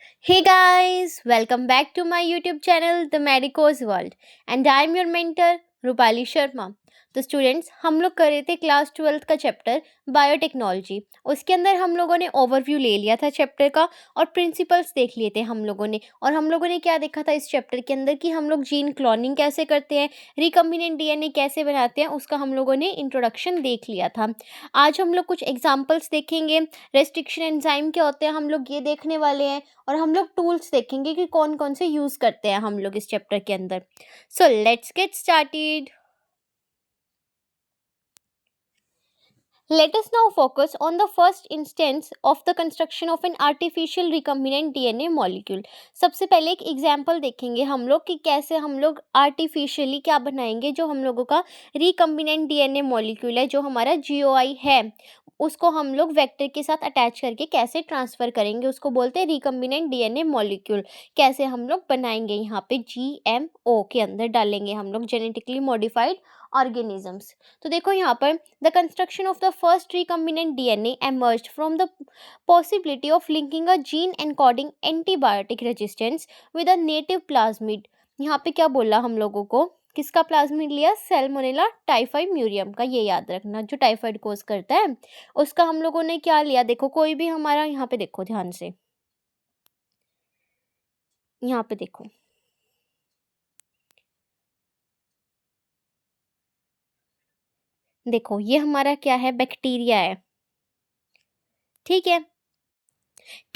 Hey guys, welcome back to my YouTube channel The Medico's World and I am your mentor Rupali Sharma. तो students, हम लोग कर रहे थे क्लास 12th का चैप्टर बायोटेक्नोलॉजी। उसके अंदर हम लोगों ने ओवरव्यू ले लिया था चैप्टर का और प्रिंसिपल्स देख लिए थे हम लोगों ने। और हम लोगों ने क्या देखा था इस चैप्टर के अंदर कि हम लोग जीन क्लोनिंग कैसे करते हैं, रिकम्बिनेंट डीएनए कैसे बनाते हैं, उसका हम लोगों ने इंट्रोडक्शन देख लिया था। आज हम लोग कुछ एग्जाम्पल्स देखेंगे, रेस्ट्रिक्शन एंजाइम क्या होते हैं हम लोग ये देखने वाले हैं, और हम लोग टूल्स देखेंगे कि कौन कौन से यूज़ करते हैं हम लोग इस चैप्टर के अंदर। So let's get started. Let us now focus on the first instance of the construction of an artificial recombinant DNA molecule. सबसे पहले एक एग्जाम्पल देखेंगे हम लोग कि कैसे हम लोग आर्टिफिशियली क्या बनाएंगे। जो हम लोगों का रिकम्बिनेंट डीएनए मॉलिक्यूल है, जो हमारा जीओआई है, उसको हम लोग वेक्टर के साथ अटैच करके कैसे ट्रांसफ़र करेंगे, उसको बोलते हैं रिकम्बिनेंट डीएनए मॉलिक्यूल। कैसे हम लोग बनाएंगे, यहाँ पे जीएमओ के अंदर डालेंगे हम लोग, जेनेटिकली मॉडिफाइड ऑर्गेनिजम्स। तो देखो यहाँ पर the construction of the first recombinant DNA emerged from the possibility of linking a gene encoding antibiotic resistance with a native plasmid। यहाँ पे क्या बोला हम लोगों को, किसका प्लाज्मिड लिया, सैल्मोनेला टाइफाइड म्यूरियम का। ये याद रखना, जो टाइफाइड कोज करता है उसका हम लोगों ने क्या लिया। देखो कोई भी हमारा, यहाँ पे देखो ध्यान से, यहाँ पे देखो, देखो ये हमारा क्या है, बैक्टीरिया है। ठीक है,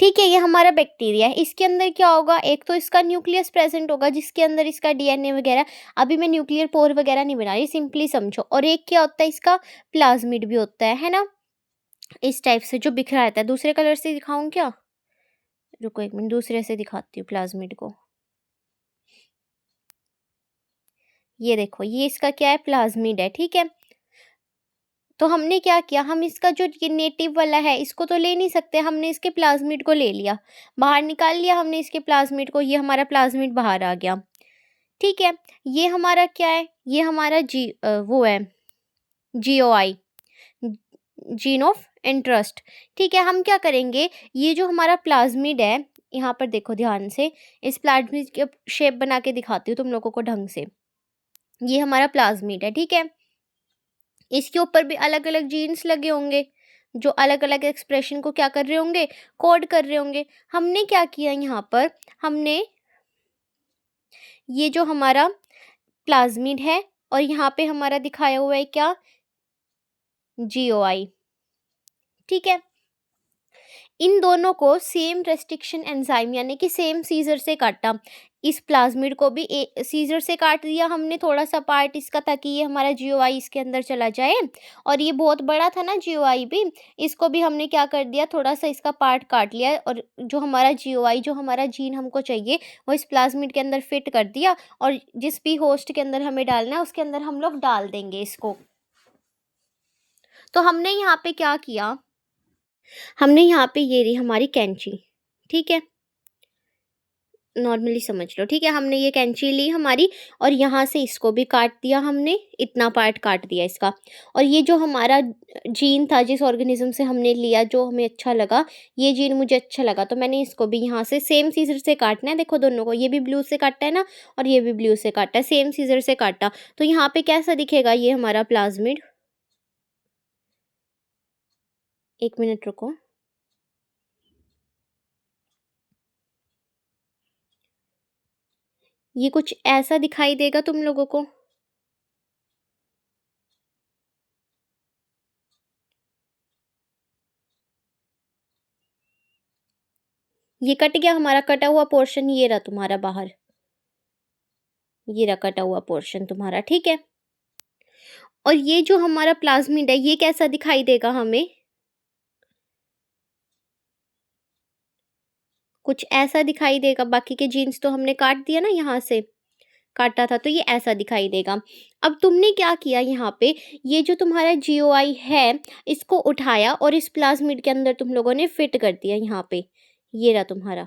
ठीक है, ये हमारा बैक्टीरिया है। इसके अंदर क्या होगा, एक तो इसका न्यूक्लियस प्रेजेंट होगा जिसके अंदर इसका डीएनए वगैरह, अभी मैं न्यूक्लियर पोर वगैरह नहीं बना रही, सिंपली समझो। और एक क्या होता है, इसका प्लाज्मिड भी होता है ना, इस टाइप से जो बिखरा रहता है। दूसरे कलर से दिखाऊं क्या, रुको एक मिनट, दूसरे से दिखाती हूँ प्लाज्मिड को। ये देखो, ये इसका क्या है, प्लाज्मिड है। ठीक है, तो हमने क्या किया, हम इसका जो ये नेटिव वाला है इसको तो ले नहीं सकते, हमने इसके प्लाज्मिड को ले लिया, बाहर निकाल लिया हमने इसके प्लाज्मिड को। ये हमारा प्लाज्मिड बाहर आ गया। ठीक है, ये हमारा क्या है, ये हमारा वो है जीओआई, जीन ऑफ इंटरेस्ट। ठीक है, हम क्या करेंगे, ये जो हमारा प्लाज्मिड है, यहाँ पर देखो ध्यान से, इस प्लाज्मिड के शेप बना के दिखाती हूँ तुम लोगों को ढंग से। ये हमारा प्लाज्मिड है। ठीक है, इसके ऊपर भी अलग अलग जीन्स लगे होंगे जो अलग अलग एक्सप्रेशन को क्या कर रहे होंगे, कोड कर रहे होंगे। हमने क्या किया, यहाँ पर हमने ये जो हमारा प्लाज्मिड है और यहाँ पे हमारा दिखाया हुआ है क्या, जीओआई। ठीक है, इन दोनों को सेम रेस्ट्रिक्शन एंजाइम यानी कि सेम सीजर से काटा। इस प्लाज्मिड को भी सीजर से काट दिया हमने थोड़ा सा पार्ट इसका, ताकि ये हमारा जीओआई इसके अंदर चला जाए। और ये बहुत बड़ा था ना जीओआई भी, इसको भी हमने क्या कर दिया, थोड़ा सा इसका पार्ट काट लिया, और जो हमारा जीओआई, जो हमारा जीन हमको चाहिए, वो इस प्लाज्मिड के अंदर फिट कर दिया। और जिस भी होस्ट के अंदर हमें डालना है उसके अंदर हम लोग डाल देंगे इसको। तो हमने यहाँ पे क्या किया, हमने यहाँ पे ये रही हमारी कैंची। ठीक है, नॉर्मली समझ लो। ठीक है, हमने ये कैंची ली हमारी और यहाँ से इसको भी काट दिया हमने, इतना पार्ट काट दिया इसका। और ये जो हमारा जीन था, जिस ऑर्गेनिज्म से हमने लिया, जो हमें अच्छा लगा, ये जीन मुझे अच्छा लगा, तो मैंने इसको भी यहाँ से सेम सीजर से काटना है। देखो दोनों को, ये भी ब्लू से काटा है ना और ये भी ब्लू से काटा है, सेम सीजर से काटा। तो यहाँ पे कैसा दिखेगा ये हमारा प्लाज्मिड, एक मिनट रुको, ये कुछ ऐसा दिखाई देगा तुम लोगों को। ये कट गया हमारा, कटा हुआ पोर्शन ये रहा तुम्हारा बाहर, ये रहा कटा हुआ पोर्शन तुम्हारा। ठीक है, और ये जो हमारा प्लाज्मिड है ये कैसा दिखाई देगा हमें, कुछ ऐसा दिखाई देगा। बाकी के जीन्स तो हमने काट दिया ना, यहाँ से काटा था, तो ये ऐसा दिखाई देगा। अब तुमने क्या किया, यहाँ पे ये जो तुम्हारा जीओआई है इसको उठाया और इस प्लाज्मिड के अंदर तुम लोगों ने फिट कर दिया। यहाँ पे ये रहा तुम्हारा,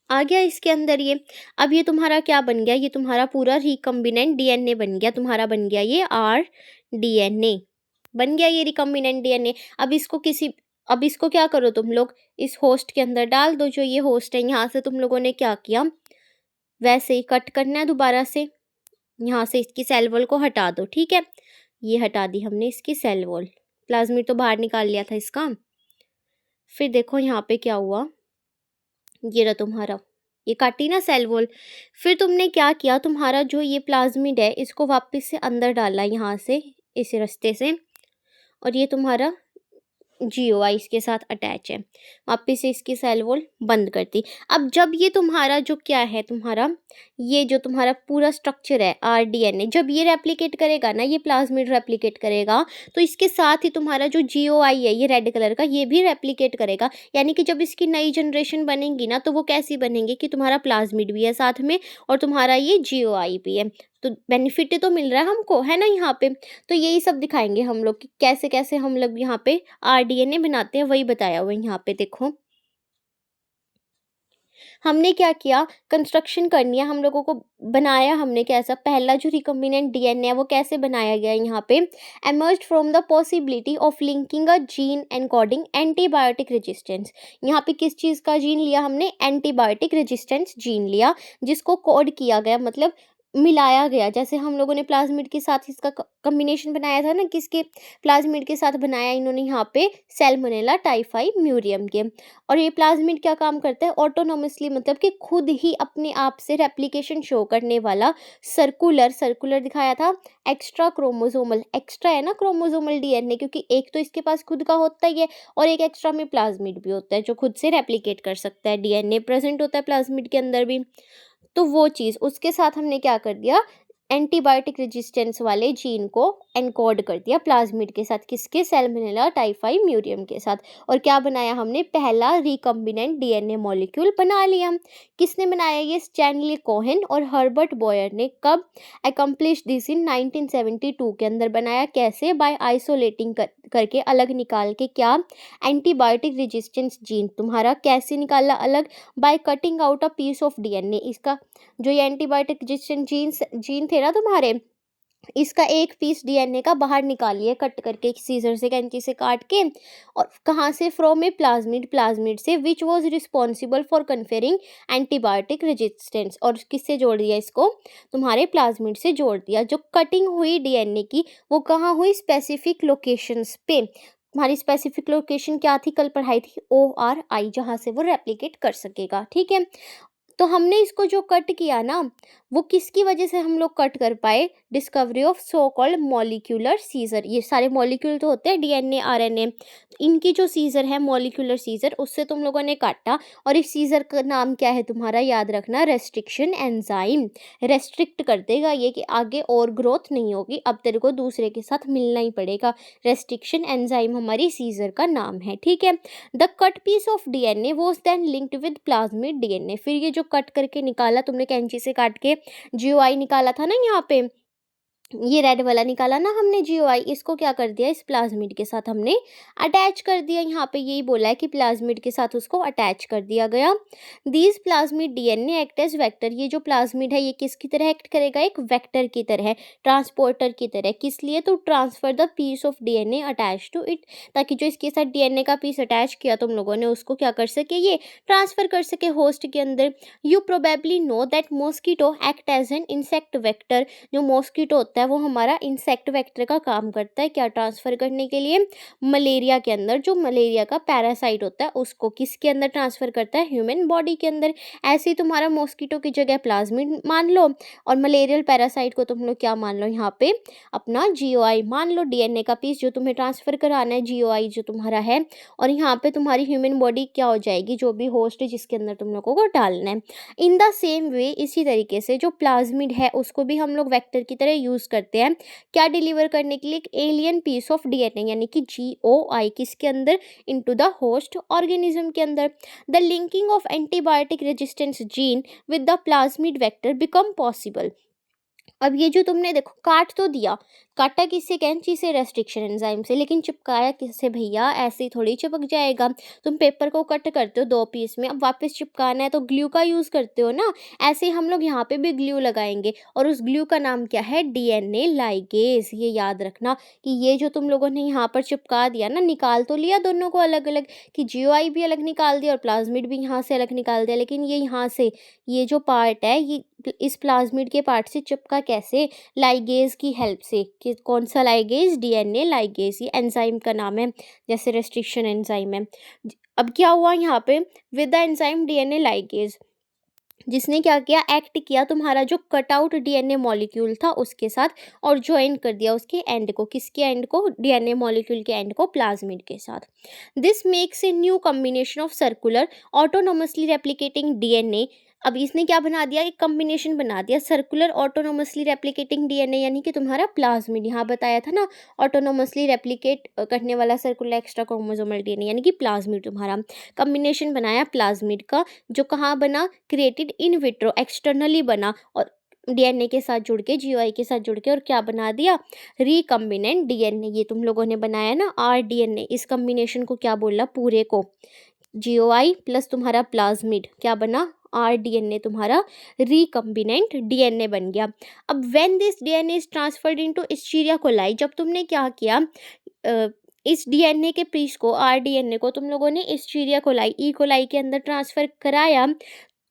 आ गया इसके अंदर ये। अब ये तुम्हारा क्या बन गया, ये तुम्हारा पूरा रिकम्बिनेंट डीएनए बन गया, तुम्हारा बन गया ये आर डीएनए, बन गया ये रिकम्बिनेंट डीएनए। अब इसको किसी अब इसको क्या करो तुम लोग, इस होस्ट के अंदर डाल दो। जो ये होस्ट है यहाँ से तुम लोगों ने क्या किया, वैसे ही कट करना है दोबारा से। यहाँ से इसकी सेल वॉल को हटा दो, ठीक है। ये हटा दी हमने इसकी सेल वॉल, प्लाज्मिड तो बाहर निकाल लिया था इसका। फिर देखो यहाँ पे क्या हुआ, ये रहा तुम्हारा, ये काटी ना सेल वॉल। फिर तुमने क्या किया, तुम्हारा जो ये प्लाज्मिड है इसको वापस से अंदर डाला यहाँ से, इस रास्ते से, और ये तुम्हारा GOI इसके साथ अटैच है। वापस से इसकी सेल वॉल बंद कर दी। अब जब ये तुम्हारा जो क्या है, तुम्हारा ये जो तुम्हारा पूरा स्ट्रक्चर है RDNA, जब ये रेप्लिकेट करेगा ना, ये प्लाज्मिड रेप्लिकेट करेगा, तो इसके साथ ही तुम्हारा जो GOI है ये रेड कलर का, ये भी रेप्लिकेट करेगा। यानी कि जब इसकी नई जनरेशन बनेगी ना, तो वो कैसी बनेंगी कि तुम्हारा प्लाज्मिड भी है साथ में और तुम्हारा ये GOI भी है। तो बेनिफिट तो मिल रहा है हमको, है ना यहाँ पे। तो यही सब दिखाएंगे हम लोग कि कैसे कैसे हम लोग यहाँ पे RDNA बनाते हैं, वही बताया हुआ है यहाँ पे। देखो हमने क्या किया, कंस्ट्रक्शन करनी है हम लोगों को, बनाया हमने कैसा, पहला जो रिकम्बिनेंट DNA है वो कैसे बनाया गया है यहाँ पे, emerged from the possibility of linking a gene encoding antibiotic resistance. यहाँ पे किस चीज़ का जीन लिया हमने, एंटीबायोटिक रेजिस्टेंस जीन लिया, जिसको कोड किया गया, मतलब मिलाया गया। जैसे हम लोगों ने प्लाज्मिड के साथ इसका कम्बिनेशन बनाया था ना, किसके, प्लाज्मिड के साथ बनाया इन्होंने यहाँ पे सैल्मोनेला टाइफाई म्यूरियम के। और ये प्लाज्मिड क्या काम करता है, ऑटोनोमसली, मतलब कि खुद ही अपने आप से रेप्लिकेशन शो करने वाला सर्कुलर दिखाया था, एक्स्ट्रा क्रोमोसोमल, एक्स्ट्रा है ना क्रोमोसोमल DNA, क्योंकि एक तो इसके पास खुद का होता ही है और एक एक्स्ट्रा में प्लाज्मिड भी होता है जो खुद से रेप्लिकेट कर सकता है, DNA प्रेजेंट होता है प्लाज्मिड के अंदर भी। तो वो चीज़ उसके साथ हमने क्या कर दिया, एंटीबायोटिक रेजिस्टेंस वाले जीन को एनकोड कर दिया प्लाज्मिड के साथ, किसके, सैल्मोनेला टाइफाई म्यूरियम के साथ। और क्या बनाया हमने, पहला रिकम्बिनेंट DNA मॉलिक्यूल बना लिया। किसने बनाया, ये स्टैनली कोहेन और हर्बर्ट बॉयर ने। कब, अकम्प्लिश दिस इन 1972 के अंदर बनाया। कैसे, बाय आइसोलेटिंग करके अलग निकाल के, क्या, एंटीबायोटिक रेजिस्टेंस जीन तुम्हारा कैसे निकाला अलग, by cutting out a piece of DNA। इसका जो ये एंटीबायोटिक रेजिस्टेंट जीन थे ना तुम्हारे, इसका एक पीस DNA का बाहर निकालिए, कट करके सीजर से, कैंची से काट के। और कहाँ से, फ्रॉम ए प्लाज्मिड से, which was responsible for conferring antibiotic resistance. और किससे जोड़ दिया इसको, तुम्हारे प्लाज्मिड से जोड़ दिया। जो कटिंग हुई DNA की वो कहाँ हुई, स्पेसिफिक लोकेशंस पे। हमारी स्पेसिफिक लोकेशन क्या थी, कल पढ़ाई थी, ORI, जहाँ से वो रेप्लिकेट कर सकेगा, ठीक है। तो हमने इसको जो कट किया ना, वो किसकी वजह से हम लोग कट कर पाए, discovery of so called molecular scissor. ये सारे मॉलिक्यूल तो होते हैं DNA RNA, इनकी जो सीजर है मॉलिक्यूलर सीजर, उससे तुम लोगों ने काटा। और इस सीजर का नाम क्या है तुम्हारा, याद रखना, रेस्ट्रिक्शन एंजाइम। रेस्ट्रिक्ट कर देगा ये कि आगे और ग्रोथ नहीं होगी, अब तेरे को दूसरे के साथ मिलना ही पड़ेगा। रेस्ट्रिक्शन एंजाइम हमारी सीजर का नाम है, ठीक है। The cut piece of DNA was then linked with plasmid DNA। फिर ये जो कट करके निकाला तुमने, कैंची से काट के GOI निकाला था ना यहाँ पे, ये रेड वाला निकाला ना हमने GOI, इसको क्या कर दिया, इस प्लाज्मिड के साथ हमने अटैच कर दिया। यहाँ पे यही बोला है कि प्लाज्मिड के साथ उसको अटैच कर दिया गया। These plasmid DNA act as vector. ये जो प्लाज्मिड है ये किसकी तरह एक्ट करेगा, एक वेक्टर की तरह, ट्रांसपोर्टर की तरह। किस लिए, तो transfer the piece of DNA attach to it, ताकि जो इसके साथ DNA का पीस अटैच किया तुम लोगों ने, उसको क्या कर सके, ये ट्रांसफर कर सके होस्ट के अंदर। You probably know that mosquito act as an insect vector. जो मॉस्किटो होता है वो हमारा इंसेक्ट वेक्टर का काम करता है, क्या, ट्रांसफर करने के लिए। मलेरिया के अंदर जो मलेरिया का पैरासाइट होता है उसको किसके अंदर ट्रांसफर करता है, ह्यूमन बॉडी के अंदर। ऐसे ही तुम्हारा मॉस्किटो की जगह प्लाज्मिड मान लो, और मलेरियल पैरासाइट को तुम लोग क्या मान लो, यहाँ पे अपना GOI मान लो, DNA का पीस जो तुम्हें ट्रांसफर कराना है, GOI जो तुम्हारा है। और यहाँ पे तुम्हारी ह्यूमन बॉडी क्या हो जाएगी, जो भी होस्ट है जिसके अंदर तुम लोगों को डालना है। इन द सेम वे, इसी तरीके से जो प्लाज्मिड है उसको भी हम लोग वेक्टर की तरह यूज करते हैं, क्या, डिलीवर करने के लिए, एक एलियन पीस ऑफ DNA यानी कि GOI, किसके अंदर, इनटू द होस्ट ऑर्गेनिज्म के अंदर। The linking of antibiotic resistance gene with the plasmid vector become possible. अब ये जो तुमने देखो काट तो दिया, काटा किससे? कैंची से, रेस्ट्रिक्शन एंजाइम से। लेकिन चिपकाया किससे भैया? ऐसे ही थोड़ी चिपक जाएगा। तुम पेपर को कट करते हो 2 पीस में, अब वापस चिपकाना है तो ग्लू का यूज़ करते हो ना, ऐसे ही हम लोग यहाँ पे भी ग्लू लगाएंगे और उस ग्लू का नाम क्या है? DNA ligase. ये याद रखना कि ये जो तुम लोगों ने यहाँ पर चिपका दिया ना, निकाल तो लिया दोनों को अलग अलग, कि जीओआई भी अलग निकाल दिया और प्लाज्मिड भी यहाँ से अलग निकाल दिया, लेकिन ये यहाँ से ये जो पार्ट है ये इस प्लाज्मिड के पार्ट से चिपका कैसे? लाइगेज की हेल्प से। कि कौन सा लाइगेज? DNA ligase. ये एंजाइम का नाम है, जैसे रेस्ट्रिक्शन एंजाइम है। अब क्या हुआ यहाँ पे? With the enzyme DNA ligase, जिसने क्या किया? एक्ट किया तुम्हारा जो कट आउट डीएनए मॉलिक्यूल था उसके साथ और ज्वाइन कर दिया उसके एंड को। किसके एंड को? डीएनए मॉलिक्यूल के एंड को प्लाज्मिड के साथ। This makes a new combination of circular autonomously replicating DNA. अब इसने क्या बना दिया? एक कॉम्बिनेशन बना दिया, सर्कुलर ऑटोनोमसली रेप्लिकेटिंग डीएनए, यानी कि तुम्हारा प्लाज्मिड। यहाँ बताया था ना, ऑटोनोमसली रेप्लिकेट करने वाला सर्कुलर एक्स्ट्रा क्रोमोसोमल डीएनए, यानी कि प्लाज्मिड तुम्हारा कॉम्बिनेशन बनाया प्लाज्मिड का, जो कहाँ बना? क्रिएटेड इन विट्रो, एक्सटर्नली बना और डीएनए के साथ जुड़ के, जीओआई के साथ जुड़ के, और क्या बना दिया? Recombinant DNA. ये तुम लोगों ने बनाया ना आर डीएनए, इस कॉम्बिनेशन को क्या बोला? पूरे को जीओआई प्लस तुम्हारा प्लाज्मिड क्या बना? आर डीएनए तुम्हारा रिकम्बिनेंट डीएनए बन गया। अब when this DNA is transferred into Escherichia coli, जब तुमने क्या किया? इस डीएनए के पीस को, आर डीएनए को तुम लोगों ने एस्चीरिया कोलाई, ई कोलाई के अंदर ट्रांसफर कराया,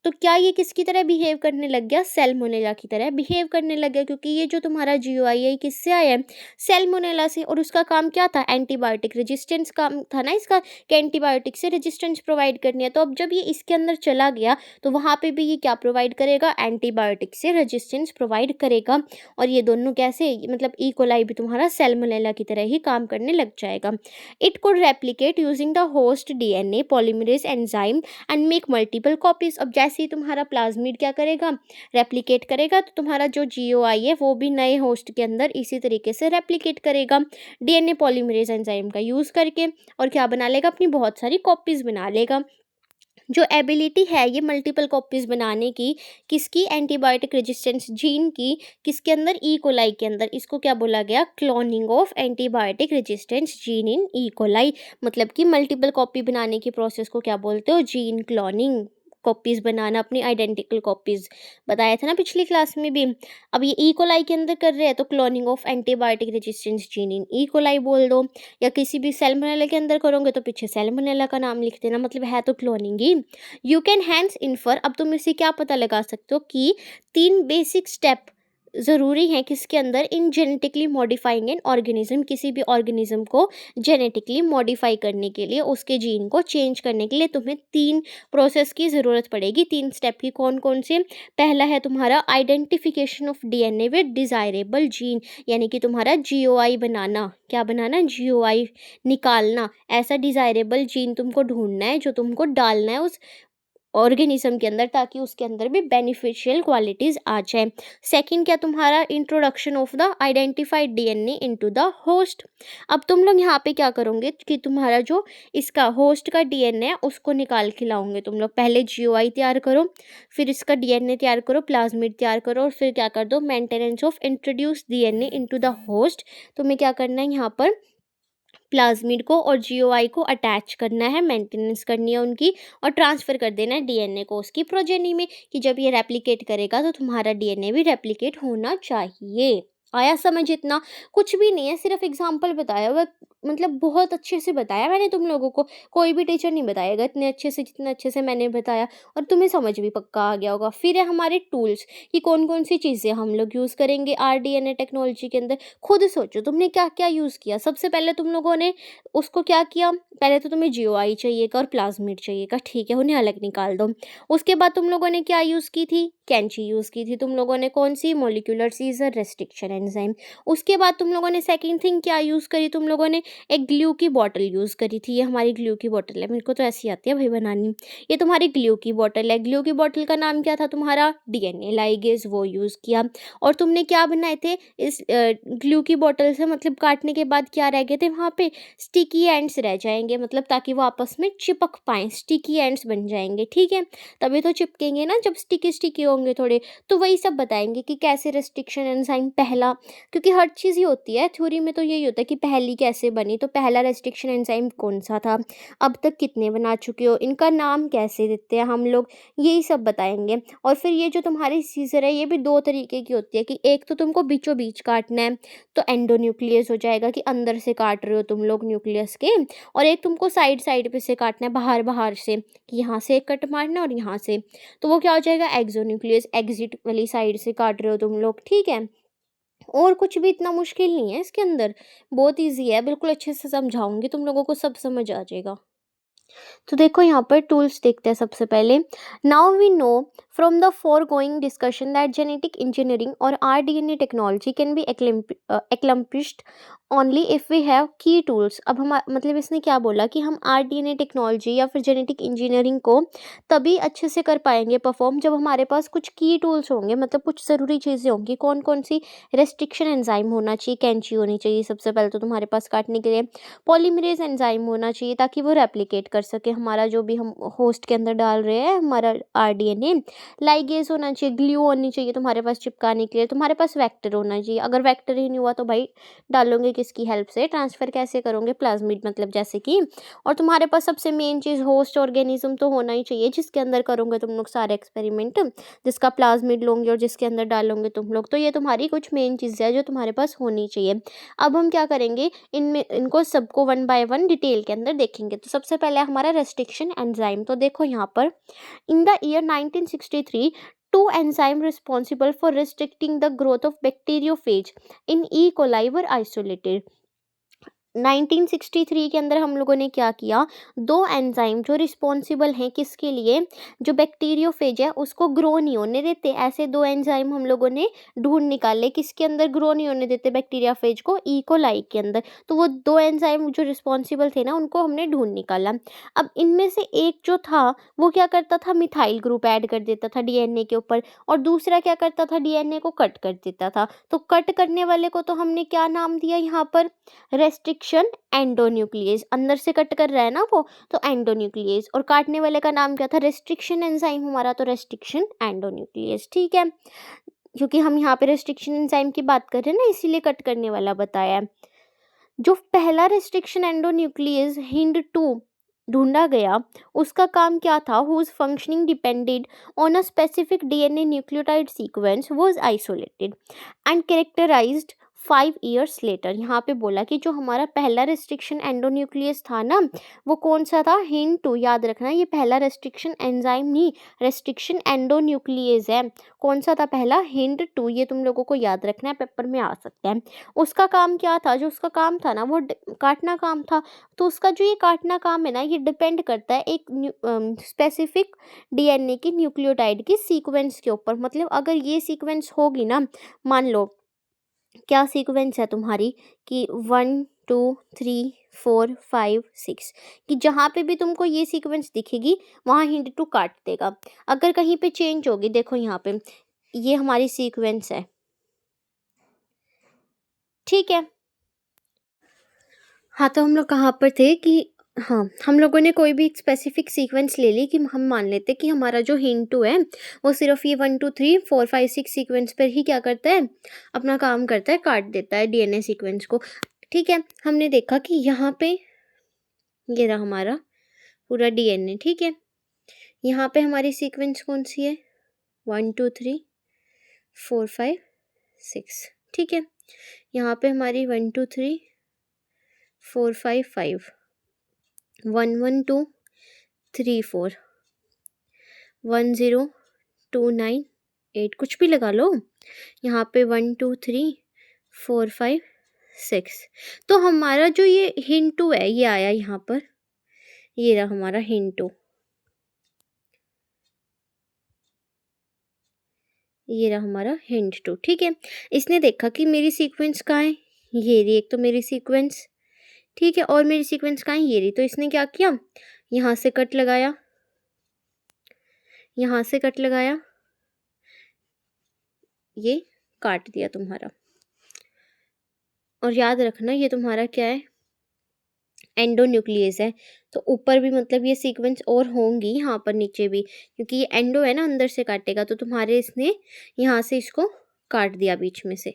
तो क्या ये किसकी तरह बिहेव करने लग गया? सेल्मोनेला की तरह बिहेव करने लग गया, क्योंकि ये जो तुम्हारा जीओआई है किससे आया है? सेल्मोनेला से। और उसका काम क्या था? एंटीबायोटिक रेजिस्टेंस काम था ना इसका, कि एंटीबायोटिक से रेजिस्टेंस प्रोवाइड करनी है। तो अब जब ये इसके अंदर चला गया तो वहाँ पे भी ये क्या प्रोवाइड करेगा? एंटीबायोटिक से रेजिस्टेंस प्रोवाइड करेगा। और ये दोनों कैसे? मतलब ई कोलाई भी तुम्हारा सेल्मोनेला की तरह ही काम करने लग जाएगा। It could replicate using the host DNA polymerase enzyme and make multiple copies. अब जैसे ही तुम्हारा प्लाज्मिड क्या करेगा? रेप्लिकेट करेगा, तो तुम्हारा जो जीओआई है वो भी नए होस्ट के अंदर इसी तरीके से रेप्लिकेट करेगा डीएनए पॉलीमरेज एंजाइम का यूज़ करके, और क्या बना लेगा? अपनी बहुत सारी कॉपीज बना लेगा। जो एबिलिटी है ये मल्टीपल कॉपीज बनाने की, किसकी? एंटीबायोटिक रेजिस्टेंस जीन की। किसके अंदर? ई कोलाई के अंदर। इसको क्या बोला गया? Cloning of antibiotic resistance gene in E coli. मतलब कि मल्टीपल कॉपी बनाने की प्रोसेस को क्या बोलते हो? Gene cloning. कॉपीज बनाना, अपनी आइडेंटिकल कॉपीज, बताया था ना पिछली क्लास में भी। अब ये ई कोलाई के अंदर कर रहे हैं तो cloning of antibiotic resistance gene in E coli बोल दो, या किसी भी सेल्मोनेला के अंदर करोगे तो पीछे सेल्मोनेला का नाम लिख देना, मतलब है तो क्लोनिंग ही। यू कैन हैंस इन्फर, अब तुम इससे क्या पता लगा सकते हो कि 3 बेसिक स्टेप ज़रूरी हैं किसके अंदर? इन जेनेटिकली मॉडिफाइंग एन ऑर्गेनिज्म, किसी भी ऑर्गेनिज्म को जेनेटिकली मॉडिफाई करने के लिए, उसके जीन को चेंज करने के लिए तुम्हें 3 प्रोसेस की ज़रूरत पड़ेगी। 3 स्टेप की। कौन कौन से? पहला है तुम्हारा identification of DNA with desirable gene, यानी कि तुम्हारा जीओआई बनाना। क्या बनाना? जीओआई निकालना। ऐसा डिज़ायरेबल जीन तुमको ढूंढना है जो तुमको डालना है उस ऑर्गेनिज्म के अंदर, ताकि उसके अंदर भी बेनिफिशियल क्वालिटीज़ आ जाए। सेकंड क्या तुम्हारा? Introduction of the identified DNA into the host. अब तुम लोग यहाँ पे क्या करोगे कि तुम्हारा जो इसका होस्ट का डीएनए है उसको निकाल के लाओगे तुम लोग। पहले जीओआई तैयार करो, फिर इसका डीएनए तैयार करो, प्लाज्मिड तैयार करो, और फिर क्या कर दो? Maintenance of introduce DNA into the host. तुम्हें क्या करना है यहाँ पर? प्लाज्मिड को और जीओआई को अटैच करना है, मेंटेनेंस करनी है उनकी, और ट्रांसफ़र कर देना है डीएनए को उसकी प्रोजेनी में, कि जब ये रेप्लिकेट करेगा तो तुम्हारा डीएनए भी रेप्लिकेट होना चाहिए। आया समझ? इतना कुछ भी नहीं है, सिर्फ एग्जाम्पल बताया हुआ, मतलब बहुत अच्छे से बताया मैंने तुम लोगों को। कोई भी टीचर नहीं बताएगा इतने अच्छे से जितने अच्छे से मैंने बताया, और तुम्हें समझ भी पक्का आ गया होगा। फिर है हमारे टूल्स, कि कौन कौन सी चीज़ें हम लोग यूज़ करेंगे आरडीएनए टेक्नोलॉजी के अंदर। खुद सोचो तुमने क्या क्या यूज़ किया। सबसे पहले तुम लोगों ने उसको क्या किया? पहले तो तुम्हें जीओआई चाहिएगा और प्लाज्मिड चाहिएगा, ठीक है, उन्हें अलग निकाल दो। उसके बाद तुम लोगों ने क्या यूज़ की थी? कैंची यूज़ की थी तुम लोगों ने। कौन सी? Molecular scissor restriction enzyme. उसके बाद तुम लोगों ने सेकंड थिंग क्या यूज़ करी? तुम लोगों ने एक ग्लू की बॉटल यूज़ करी थी। ये हमारी ग्लू की बॉटल है, मेरे को तो ऐसी आती है भाई बनानी। ये तुम्हारी ग्लू की बॉटल है, ग्लू की बॉटल का नाम क्या था तुम्हारा? डीएनए लाइगेज, वो यूज़ किया। और तुमने क्या बनाए थे इस ग्लू की बॉटल से? मतलब काटने के बाद क्या रह गए थे वहाँ पे? स्टिकी एंड्स रह जाएंगे, मतलब ताकि वो आपस में चिपक पाएँ, स्टिकी एंड्स बन जाएंगे, ठीक है। तभी तो चिपकेंगे ना जब स्टिकी स्टिकी होंगे थोड़े। तो वही सब बताएंगे कि कैसे रेस्ट्रिक्शन एंजाइम पहला, क्योंकि हर चीज़ ही होती है थ्योरी में तो यही होता है कि पहली कैसे बनी, तो पहला रेस्ट्रिक्शन एंजाइम कौन सा था, अब तक कितने बना चुके हो, इनका नाम कैसे देते हैं हम लोग, यही सब बताएंगे। और फिर ये जो तुम्हारी सीजर है ये भी दो तरीके की होती है कि एक तो तुमको बीचों बीच काटना है तो एंडोन्यूक्लियस हो जाएगा कि अंदर से काट रहे हो तुम लोग न्यूक्लियस के, और एक तुमको साइड साइड पे से काटना है, बाहर बाहर से, कि यहाँ से एक कट मारना है और यहाँ से, तो वो क्या हो जाएगा? एक्सोन्यूक्लियस, एग्जिट वाली साइड से काट रहे हो तुम लोग, ठीक है। और कुछ भी इतना मुश्किल नहीं है इसके अंदर, बहुत ईजी है, बिल्कुल अच्छे से समझाऊंगी, तुम लोगों को सब समझ आ जाएगा। तो देखो यहाँ पर टूल्स देखते हैं सबसे पहले। Now we know from the foregoing discussion that genetic engineering और rDNA technology can be accomplished only if we have key tools. अब हम मतलब इसने क्या बोला कि हम आरडीएनए टेक्नोलॉजी या फिर जेनेटिक इंजीनियरिंग को तभी अच्छे से कर पाएंगे परफॉर्म जब हमारे पास कुछ की टूल्स होंगे, मतलब कुछ ज़रूरी चीज़ें होंगी। कौन कौन सी? रेस्ट्रिक्शन एंजाइम होना चाहिए, कैंची होनी चाहिए सबसे पहले तो तुम्हारे पास काटने के लिए, पॉलीमरेज एंजाइम होना चाहिए ताकि वो रेप्लिकेट कर सके हमारा जो भी हम होस्ट के अंदर डाल रहे हैं हमारा आरडीएनए, लाइगेज होना चाहिए, ग्लू होनी चाहिए तुम्हारे पास चिपकाने के लिए, तुम्हारे पास वेक्टर होना चाहिए। अगर वेक्टर ही नहीं हुआ तो भाई डालोगे किसकी हेल्प से, ट्रांसफ़र कैसे करोगे? प्लाज्मिड मतलब जैसे कि। और तुम्हारे पास सबसे मेन चीज़ होस्ट ऑर्गेनिज्म तो होना ही चाहिए जिसके अंदर करोगे तुम लोग सारे एक्सपेरिमेंट, जिसका प्लाज्मिड लोगे और जिसके अंदर डालोगे तुम लोग। तो ये तुम्हारी कुछ मेन चीज़ें हैं जो तुम्हारे पास होनी चाहिए। अब हम क्या करेंगे, इनमें इनको सबको वन बाय वन डिटेल के अंदर देखेंगे। तो सबसे पहले हमारा रेस्ट्रिक्शन एंजाइम। तो देखो यहाँ पर in the year 1963 two enzymes responsible for restricting the growth of bacteriophage in E. coli were isolated। 1963 के अंदर हम लोगों ने क्या किया, दो एंजाइम जो रिस्पॉन्सिबल हैं किसके लिए, जो बैक्टीरियोफेज है उसको ग्रो नहीं होने देते, ऐसे दो एंजाइम हम लोगों ने ढूंढ निकाले। किसके अंदर ग्रो नहीं होने देते बैक्टीरियाफेज को? ई कोलाई के अंदर। तो वो दो एंजाइम जो रिस्पॉन्सिबल थे ना उनको हमने ढूंढ निकाला। अब इनमें से एक जो था वो क्या करता था, मिथाइल ग्रुप ऐड कर देता था डीएनए के ऊपर, और दूसरा क्या करता था, डीएनए को कट कर देता था। तो कट करने वाले को तो हमने क्या नाम दिया यहाँ पर, रेस्ट्रिक्शन एंडोन्यूक्लियस, अंदर से कट कर रहा है ना वो, तो एंडोन्यूक्लियस। और काटने वाले का नाम क्या था, रेस्ट्रिक्शन एंजाइम हमारा, तो रेस्ट्रिक्शन एंडोन्यूक्लियस, ठीक है। क्योंकि हम यहाँ पे रेस्ट्रिक्शन एंजाइम की बात कर रहे हैं ना, इसीलिए कट करने वाला बताया है। जो पहला रेस्ट्रिक्शन एंडोन्यूक्लियस हिंड टू ढूंढा गया उसका काम क्या था, whose functioning depended on a specific DNA nucleotide sequence was isolated and characterised 5 years later. यहाँ पे बोला कि जो हमारा पहला रेस्ट्रिक्शन एंडोन्यूक्लियस था ना वो कौन सा था, हिंड टू। याद रखना ये पहला रेस्ट्रिक्शन एंजाइम नहीं, रेस्ट्रिक्शन एंडोन्यूक्लियस है। कौन सा था पहला, हिंड टू। ये तुम लोगों को याद रखना है, पेपर में आ सकता है। उसका काम क्या था, जो उसका काम था ना वो काटना काम था। तो उसका जो ये काटना काम है ना ये डिपेंड करता है एक स्पेसिफिक डीएनए की न्यूक्लियोटाइड की सीक्वेंस के ऊपर। मतलब अगर ये सीक्वेंस होगी ना, मान लो क्या सीक्वेंस है तुम्हारी कि 1 2 3 4 5 6, कि जहाँ पे भी तुमको ये सीक्वेंस दिखेगी वहाँ हिंड टू काट देगा। अगर कहीं पे चेंज होगी, देखो यहाँ पे ये हमारी सीक्वेंस है, ठीक है। हाँ, तो हम लोग कहाँ पर थे कि हाँ, हम लोगों ने कोई भी एक स्पेसिफिक सीक्वेंस ले ली कि हम मान लेते कि हमारा जो हिंटू है वो सिर्फ ये 1 2 3 4 5 6 सीक्वेंस पर ही क्या करता है, अपना काम करता है, काट देता है डीएनए सीक्वेंस को, ठीक है। हमने देखा कि यहाँ पे ये रहा हमारा पूरा डीएनए, ठीक है। यहाँ पे हमारी सीक्वेंस कौन सी है, 1 2 3 4 5 6, ठीक है। यहाँ पे हमारी 1 2 3 4 5 5, 1 1 2 3 4, 1 0 2 9 8, कुछ भी लगा लो। यहाँ पे 1 2 3 4 5 6। तो हमारा जो ये हिंटू है ये आया यहाँ पर, ये रहा हमारा हिंटू, ये रहा हमारा हिंट टू, ठीक है। इसने देखा कि मेरी सीक्वेंस कहाँ है, ये रही एक तो मेरी सीक्वेंस, ठीक है, और मेरी सीक्वेंस कहाँ है, ये रही। तो इसने क्या किया, यहाँ से कट लगाया, यहाँ से कट लगाया, ये काट दिया तुम्हारा। और याद रखना ये तुम्हारा क्या है, एंडोन्यूक्लियस है। तो ऊपर भी मतलब ये सीक्वेंस और होंगी, यहाँ पर नीचे भी, क्योंकि ये एंडो है ना, अंदर से काटेगा। तो तुम्हारे इसने यहाँ से इसको काट दिया बीच में से।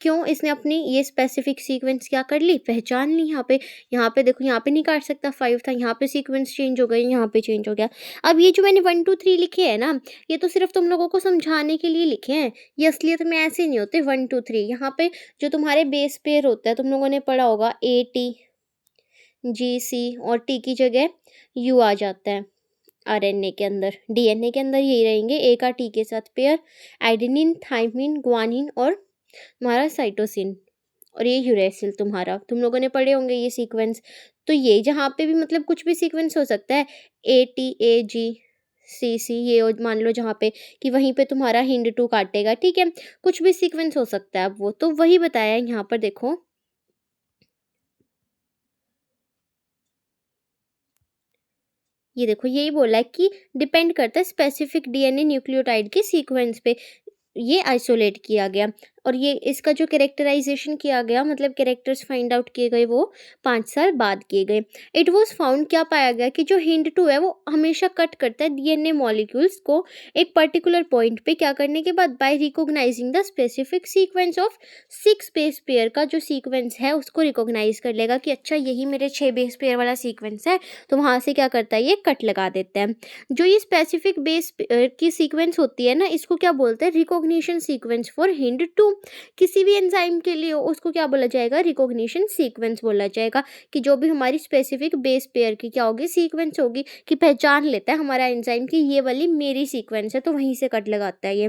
क्यों, इसने अपनी ये स्पेसिफिक सीक्वेंस क्या कर ली, पहचान ली। यहाँ पे देखो, यहाँ पे नहीं काट सकता, 5 था, यहाँ पे सीक्वेंस चेंज हो गई, यहाँ पे चेंज हो गया। अब ये जो मैंने 1 2 3 लिखे हैं ना, ये तो सिर्फ तुम लोगों को समझाने के लिए लिखे हैं। ये असलियत में ऐसे नहीं होते 1 2 3। यहाँ पे जो तुम्हारे बेस पेयर होता है, तुम लोगों ने पढ़ा होगा AT GC, और T की जगह U आ जाता है RNA के अंदर। DNA के अंदर यही रहेंगे, ए का T के साथ पेयर, एडेनिन, थाइमिन, ग्वानिन और तुम्हारा साइटोसिन, और ये यूरेसिल तुम्हारा, तुम लोगों ने पढ़े होंगे ये सीक्वेंस। तो ये जहाँ पे भी मतलब कुछ भी सीक्वेंस हो सकता है, ATAGCC, ये मान लो जहाँ पे कि वहीं पे तुम्हारा हिंड 2 काटेगा, ठीक है, कुछ भी सीक्वेंस हो सकता है। अब वो तो वही बताया है यहाँ पर, देखो ये देखो, यही बोला है कि डिपेंड करता है स्पेसिफिक DNA न्यूक्लियोटाइड के सीक्वेंस पे, ये आइसोलेट किया गया। और ये इसका जो कैरेक्टराइजेशन किया गया, मतलब कैरेक्टर्स फाइंड आउट किए गए, वो 5 साल बाद किए गए। इट वाज फाउंड, क्या पाया गया कि जो हिंड 2 है वो हमेशा कट करता है DNA मॉलिक्यूल्स को एक पर्टिकुलर पॉइंट पे, क्या करने के बाद, by recognising the specific sequence of 6 base pair का जो सीक्वेंस है उसको रिकॉग्नाइज कर लेगा कि अच्छा यही मेरे 6 बेस पेयर वाला सीक्वेंस है। तो वहाँ से क्या करता है, ये कट लगा देता है। जो ये स्पेसिफिक बेस की सीक्वेंस होती है ना, इसको क्या बोलते हैं, रिकॉग्निशन सीक्वेंस फॉर हिंड 2। किसी भी एंजाइम के लिए उसको क्या बोला जाएगा, रिकॉग्निशन सीक्वेंस बोला जाएगा, कि जो भी हमारी स्पेसिफिक बेस पेयर की क्या होगी, सीक्वेंस होगी, कि पहचान लेता है हमारा एंजाइम की ये वाली मेरी सीक्वेंस है, तो वहीं से कट लगाता है ये।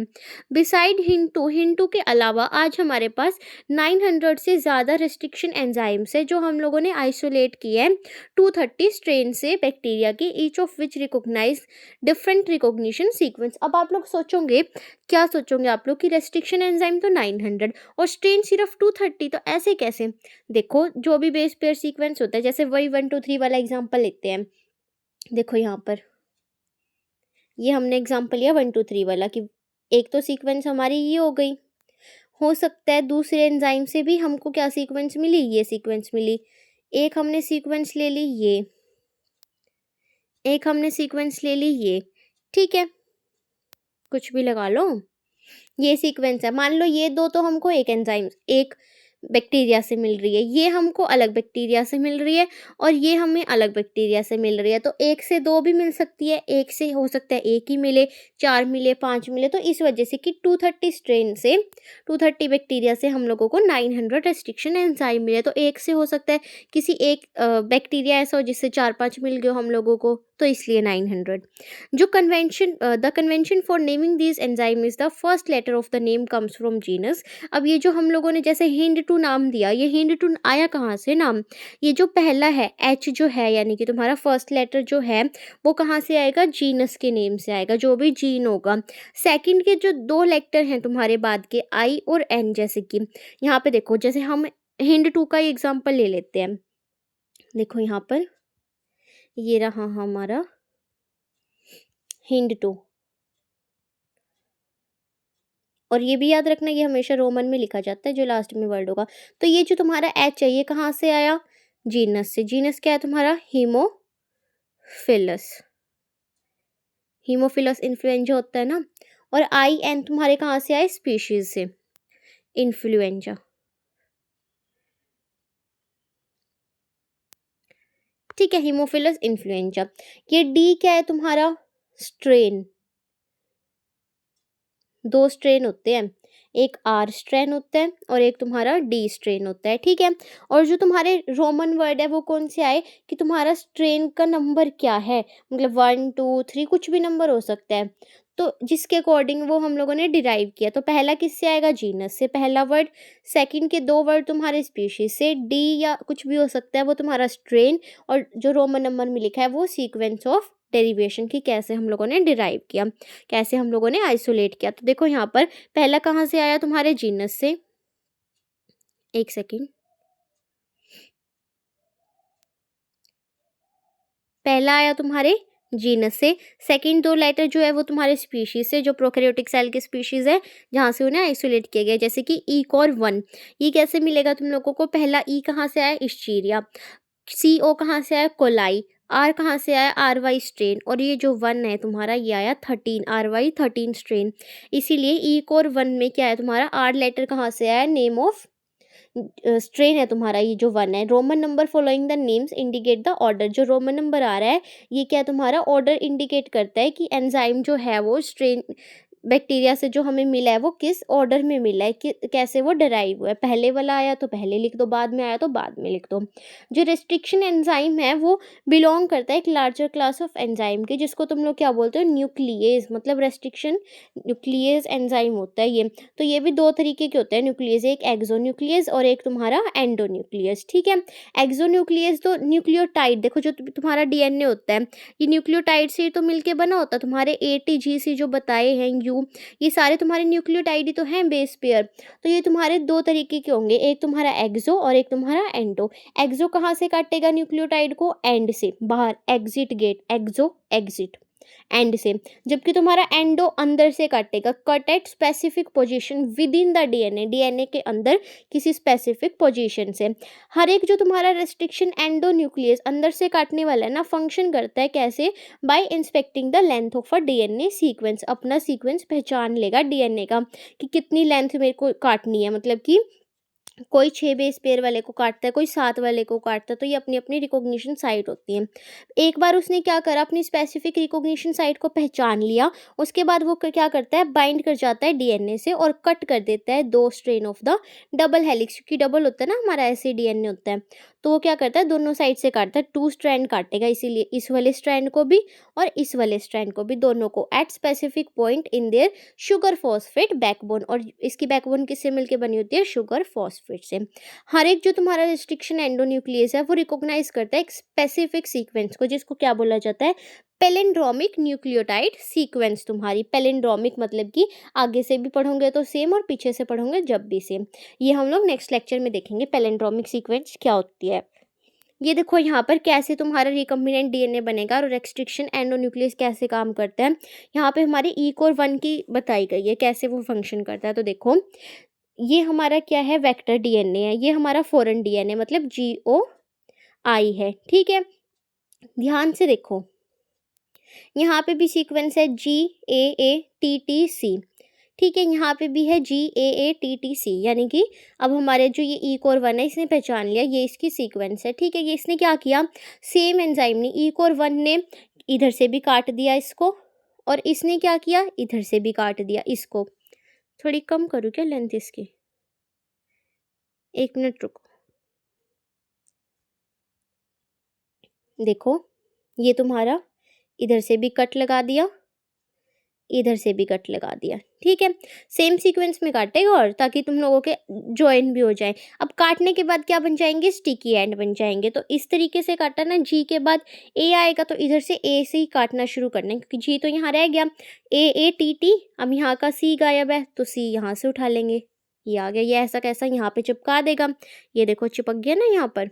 बिसाइड हिंड 2 के अलावा आज हमारे पास 900 से ज़्यादा रेस्ट्रिक्शन एंजाइम्स है जो हम लोगों ने आइसोलेट किए हैं 230 स्ट्रेन से बैक्टीरिया की, each of which recognise different recognition sequence. अब आप लोग सोचोगे, क्या सोचोगे आप लोग कि रेस्ट्रिक्शन एंजाइम तो 900 और स्ट्रेन सिर्फ 230, तो ऐसे कैसे। देखो, जो भी बेस पेयर सीक्वेंस होता है, जैसे वही 1 2 3 वाला एग्जांपल लेते हैं। देखो यहाँ पर ये हमने एग्जांपल लिया 1 2 3 वाला, कि एक तो सीक्वेंस हमारी ये हो गई, हो सकता है दूसरे एंजाइम से भी हमको क्या सीक्वेंस मिली, ये सीक्वेंस मिली। एक हमने सीक्वेंस ले ली ये, एक हमने सीक्वेंस ले ली ये, ठीक है, कुछ भी लगा लो, ये सीक्वेंस है। मान लो ये दो तो हमको एक एंजाइम, एक बैक्टीरिया से मिल रही है, ये हमको अलग बैक्टीरिया से मिल रही है, और ये हमें अलग बैक्टीरिया से मिल रही है। तो एक से दो भी मिल सकती है, एक से हो सकता है एक ही मिले, 4 मिले, 5 मिले। तो इस वजह से कि 230 स्ट्रेन से, 230 बैक्टीरिया से हम लोगों को 900 रेस्ट्रिक्शन एंजाइम मिले। तो एक से हो सकता है किसी एक बैक्टीरिया ऐसा हो जिससे 4-5 मिल गए हम लोगों को, तो इसलिए 900। जो the convention for naming this enzyme is the first letter of the name comes from genus. अब ये जो हम लोगों ने जैसे हिंड 2 नाम दिया, ये हिंड 2 आया कहाँ से नाम, ये जो पहला है H जो है, यानी कि तुम्हारा फर्स्ट लेटर जो है वो कहाँ से आएगा, जीनस के नेम से आएगा, जो भी जीन होगा। सेकंड के जो 2 लेटर हैं तुम्हारे बाद के I और N, जैसे कि यहाँ पे देखो, जैसे हम हिंड 2 का ही एग्जाम्पल ले लेते हैं। देखो यहाँ पर ये रहा हमारा हिंड 2, और ये भी याद रखना ये हमेशा रोमन में लिखा जाता है जो लास्ट में वर्ड होगा। तो ये जो तुम्हारा H है ये कहाँ से आया, जीनस से। जीनस क्या है तुम्हारा, हीमोफिलस, हीमोफिलस इन्फ्लुएंजा होता है ना। और IN तुम्हारे कहाँ से आए, स्पीशीज से, इन्फ्लुएंजा, ठीक है, हीमोफिलस इन्फ्लुएंजा। ये D क्या है तुम्हारा, स्ट्रेन। 2 स्ट्रेन होते हैं, एक R स्ट्रेन होता है और एक तुम्हारा D स्ट्रेन होता है, ठीक है। और जो तुम्हारे रोमन वर्ड है वो कौन से आए, कि तुम्हारा स्ट्रेन का नंबर क्या है, मतलब 1 2 3 कुछ भी नंबर हो सकता है, तो जिसके अकॉर्डिंग वो हम लोगों ने डिराइव किया। तो पहला किससे आएगा, जीनस से पहला वर्ड, सेकंड के 2 वर्ड तुम्हारे स्पीशीज से, D या कुछ भी हो सकता है वो तुम्हारा स्ट्रेन, और जो रोमन नंबर में लिखा है वो सीक्वेंस ऑफ डेरिवेशन की, कैसे हम लोगों ने डिराइव किया, कैसे हम लोगों ने आइसोलेट किया। तो देखो यहाँ पर पहला कहाँ से आया, तुम्हारे जीनस से, एक सेकेंड, पहला आया तुम्हारे जीनस से, सेकंड 2 लेटर जो है वो तुम्हारे स्पीशीज से, जो प्रोकैरियोटिक सेल की स्पीशीज है जहाँ से उन्हें आइसोलेट किया गया, जैसे कि ई और 1। ये कैसे मिलेगा तुम लोगों को? पहला ई कहाँ से आया? इस्चीरिया। सी ओ कहाँ से आया? कोलाई। आर कहाँ से आया? R Y strain. और ये जो 1 है तुम्हारा, ये आया 13, आर वाई 13 स्ट्रेन। इसीलिए ई कोर 1 में क्या है तुम्हारा? आर लेटर कहाँ से आया? नेम ऑफ स्ट्रेन है तुम्हारा, ये जो 1 है। Roman number following the names indicate the order. जो रोमन नंबर आ रहा है ये क्या तुम्हारा? ऑर्डर इंडिकेट करता है कि एंजाइम जो है वो स्ट्रेन बैक्टीरिया से जो हमें मिला है वो किस ऑर्डर में मिला है, कि कैसे वो डराइव हुआ है। पहले वाला आया तो पहले लिख दो, बाद में आया तो बाद में लिख दो। जो रेस्ट्रिक्शन एंजाइम है वो बिलोंग करता है एक लार्जर क्लास ऑफ एंजाइम के, जिसको तुम लोग क्या बोलते हो? न्यूक्लियेज। मतलब रेस्ट्रिक्शन न्यूक्लियेज एंजाइम होता है ये। तो ये भी 2 तरीके के होते हैं न्यूक्लियेज, एक एक्सोन्यूक्लियस और एक तुम्हारा एंडोन्यूक्लियस। ठीक है। एक्सोन्यूक्लियस तो न्यूक्लियोटाइड, देखो जो तुम्हारा डीएनए होता है ये न्यूक्लियोटाइड से तो मिलके बना होता है। तुम्हारे ATGC जो बताए हैं ये सारे तुम्हारे न्यूक्लियोटाइड ही तो हैं, बेस पेयर। तो ये तुम्हारे 2 तरीके के होंगे, एक तुम्हारा एक्सो और एक तुम्हारा एंडो। एक्सो कहाँ से काटेगा न्यूक्लियोटाइड को? एंड से, बाहर, exit gate, exo exit end से। जबकि तुम्हारा एंडो अंदर से काटेगा, cut at specific position within the DNA, DNA के अंदर किसी स्पेसिफिक पोजीशन से। हर एक जो तुम्हारा रेस्ट्रिक्शन एंडो न्यूक्लियस अंदर से काटने वाला है ना, फंक्शन करता है कैसे? By inspecting the length of a DNA sequence. अपना सीक्वेंस पहचान लेगा डीएनए का कि कितनी लेंथ मेरे को काटनी है। मतलब कि कोई 6 बेस पेयर वाले को काटता है, कोई 7 वाले को काटता है। तो ये अपनी अपनी रिकॉग्निशन साइट होती है। एक बार उसने क्या करा, अपनी स्पेसिफिक रिकॉग्निशन साइट को पहचान लिया, उसके बाद वो क्या करता है? बाइंड कर जाता है डीएनए से और कट कर देता है 2 strain of the double helix, क्योंकि डबल होता है ना हमारा, ऐसे डीएनए होता है। तो वो क्या करता है? दोनों साइड से काटता है, 2 स्ट्रैंड काटेगा, इसीलिए इस वाले स्ट्रैंड को भी और इस वाले स्ट्रैंड को भी, दोनों को at specific point in their sugar phosphate backbone. और इसकी बैकबोन किससे मिलकर बनी होती है? शुगर फॉस्फेट से। हर एक जो तुम्हारा रिस्ट्रिक्शन एंडोन्यूक्लियस है वो रिकॉग्नाइज करता है एक स्पेसिफिक सीक्वेंस को, जिसको क्या बोला जाता है? Palindromic nucleotide sequence. तुम्हारी पैलिंड्रोमिक मतलब कि आगे से भी पढ़ोगे तो सेम और पीछे से पढ़ोगे जब भी सेम। ये हम लोग नेक्स्ट लेक्चर में देखेंगे पैलिंड्रोमिक सीक्वेंस क्या होती है। ये देखो यहाँ पर कैसे तुम्हारा रिकम्बिनेंट डीएनए बनेगा और रेस्ट्रिक्शन एंडोन्यूक्लियस कैसे काम करता है। यहाँ पे हमारे ई कोर 1 की बताई गई है कैसे वो फंक्शन करता है। तो देखो ये हमारा क्या है? वेक्टर डीएनए है। ये हमारा फॉरेन डीएनए मतलब GOI है। ठीक है, ध्यान से देखो, यहाँ पे भी सीक्वेंस है GAATTC। ठीक है, यहाँ पे भी है GAATTC, यानी कि अब हमारे जो ये ई कोर 1 है इसने पहचान लिया ये इसकी सीक्वेंस है। ठीक है, ये इसने क्या किया? सेम एंजाइम ने ई कोर 1 ने इधर से भी काट दिया इसको, और इसने क्या किया? इधर से भी काट दिया इसको। थोड़ी कम करूँ क्या लेंथ इसकी? 1 मिनट रुको। देखो ये तुम्हारा इधर से भी कट लगा दिया, इधर से भी कट लगा दिया। ठीक है, सेम सीक्वेंस में काटेगा और ताकि तुम लोगों के जॉइन भी हो जाए। अब काटने के बाद क्या बन जाएंगे? स्टिकी एंड बन जाएंगे। तो इस तरीके से काटा ना, जी के बाद ए आएगा तो इधर से ए से ही काटना शुरू करना है, क्योंकि जी तो यहाँ रह गया। AATT, अब यहाँ का सी गायब है तो सी यहाँ से उठा लेंगे, ये आ गया। ये ऐसा कैसा यहाँ पे चिपका देगा, ये देखो चिपक गया ना यहाँ पर।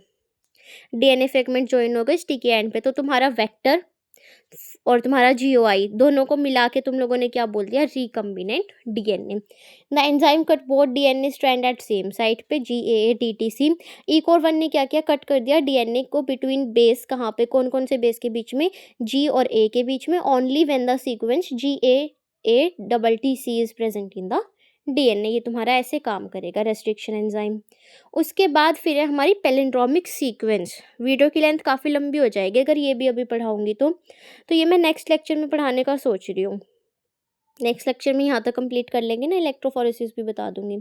डीएनए फ्रेगमेंट ज्वाइन हो गए स्टिकी एंड पे। तो तुम्हारा वेक्टर और तुम्हारा GOI दोनों को मिला के तुम लोगों ने क्या बोल दिया? Recombinant DNA. The enzyme cut both DNA strand at same site पे, GAATTC। ई कोर 1 ने क्या किया? कट कर दिया डीएनए को बिटवीन बेस, कहाँ पे? कौन कौन से बेस के बीच में? G और A के बीच में। Only when the sequence GAATTC is present in the DNA. ये तुम्हारा ऐसे काम करेगा रेस्ट्रिक्शन एंजाइम। उसके बाद फिर है हमारी पैलिंड्रोमिक सीक्वेंस। वीडियो की लेंथ काफ़ी लंबी हो जाएगी अगर ये भी अभी पढ़ाऊंगी तो ये मैं नेक्स्ट लेक्चर में पढ़ाने का सोच रही हूँ। नेक्स्ट लेक्चर में यहाँ तक कंप्लीट कर लेंगे ना, इलेक्ट्रोफोरेसिस भी बता दूंगी।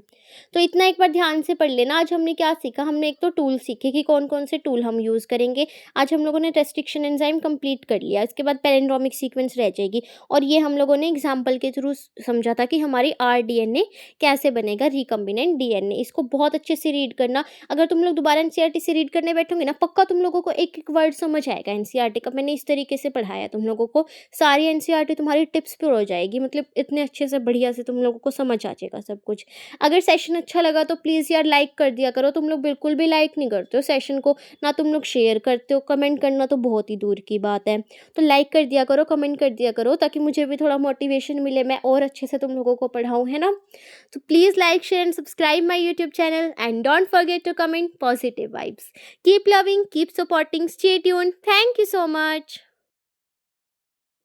तो इतना एक बार ध्यान से पढ़ लेना। आज हमने क्या सीखा? हमने एक तो टूल सीखे कि कौन कौन से टूल हम यूज़ करेंगे। आज हम लोगों ने रेस्ट्रिक्शन एंजाइम कंप्लीट कर लिया, इसके बाद पैलिंड्रोमिक सीक्वेंस रह जाएगी। और ये हम लोगों ने एग्जाम्पल के थ्रू समझा था कि हमारी RDNA कैसे बनेगा, रिकम्बिनेंट डीएनए। इसको बहुत अच्छे से रीड करना। अगर तुम लोग दोबारा NCERT से रीड करने बैठोगे ना, पक्का तुम लोगों को एक एक वर्ड समझ आएगा NCERT का। मैंने इस तरीके से पढ़ाया तुम लोगों को, सारी NCERT तुम्हारी टिप्स पर हो जाएगी। मतलब इतने अच्छे से बढ़िया से तुम लोगों को समझ आ जाएगा सब कुछ। अगर सेशन अच्छा लगा तो प्लीज़ यार लाइक कर दिया करो, तुम लोग बिल्कुल भी लाइक नहीं करते हो सेशन को, ना तुम लोग शेयर करते हो, कमेंट करना तो बहुत ही दूर की बात है। तो लाइक कर दिया करो, कमेंट कर दिया करो, ताकि मुझे भी थोड़ा मोटिवेशन मिले, मैं और अच्छे से तुम लोगों को पढ़ाऊँ, है ना? So please like, share and subscribe my YouTube channel, and don't forget to comment positive vibes. Keep loving, keep supporting, stay tuned. Thank you so much.